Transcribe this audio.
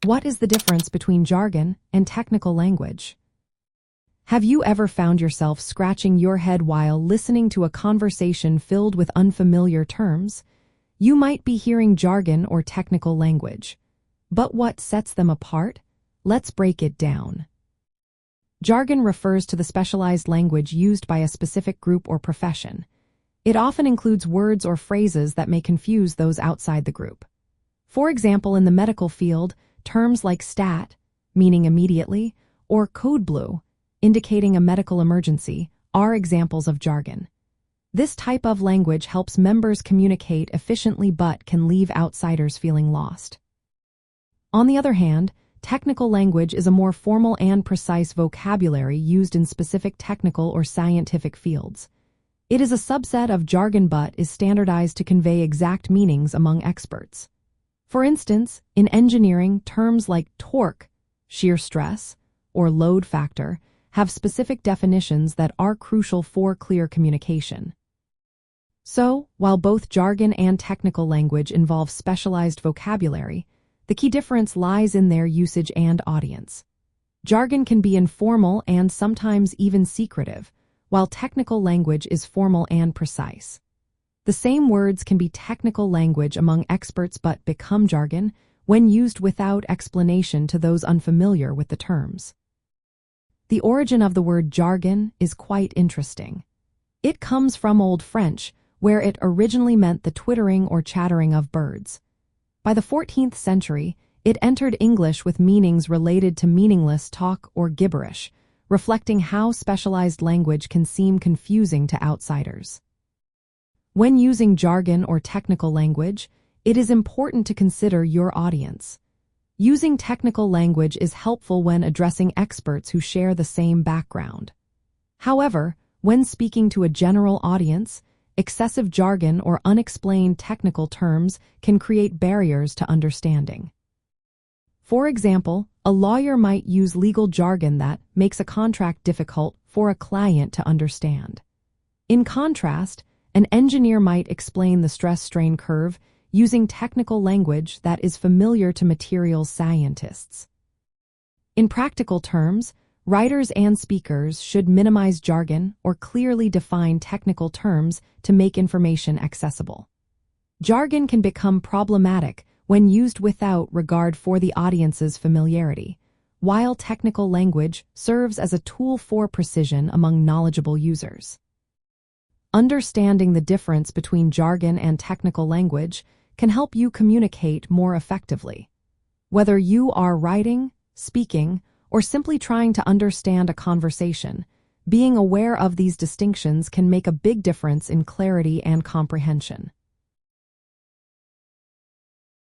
What is the difference between jargon and technical language? Have you ever found yourself scratching your head while listening to a conversation filled with unfamiliar terms? You might be hearing jargon or technical language. But what sets them apart? Let's break it down. Jargon refers to the specialized language used by a specific group or profession. It often includes words or phrases that may confuse those outside the group. For example, in the medical field, terms like stat, meaning immediately, or code blue, indicating a medical emergency, are examples of jargon. This type of language helps members communicate efficiently but can leave outsiders feeling lost. On the other hand, technical language is a more formal and precise vocabulary used in specific technical or scientific fields. It is a subset of jargon but is standardized to convey exact meanings among experts. For instance, in engineering, terms like torque, shear stress, or load factor have specific definitions that are crucial for clear communication. So, while both jargon and technical language involve specialized vocabulary, the key difference lies in their usage and audience. Jargon can be informal and sometimes even secretive, while technical language is formal and precise. The same words can be technical language among experts but become jargon when used without explanation to those unfamiliar with the terms. The origin of the word jargon is quite interesting. It comes from Old French, where it originally meant the twittering or chattering of birds. By the 14th century, it entered English with meanings related to meaningless talk or gibberish, reflecting how specialized language can seem confusing to outsiders. When using jargon or technical language, it is important to consider your audience. Using technical language is helpful when addressing experts who share the same background. However, when speaking to a general audience, excessive jargon or unexplained technical terms can create barriers to understanding. For example, a lawyer might use legal jargon that makes a contract difficult for a client to understand. In contrast, an engineer might explain the stress-strain curve using technical language that is familiar to materials scientists. In practical terms, writers and speakers should minimize jargon or clearly define technical terms to make information accessible. Jargon can become problematic when used without regard for the audience's familiarity, while technical language serves as a tool for precision among knowledgeable users. Understanding the difference between jargon and technical language can help you communicate more effectively. Whether you are writing, speaking, or simply trying to understand a conversation, being aware of these distinctions can make a big difference in clarity and comprehension.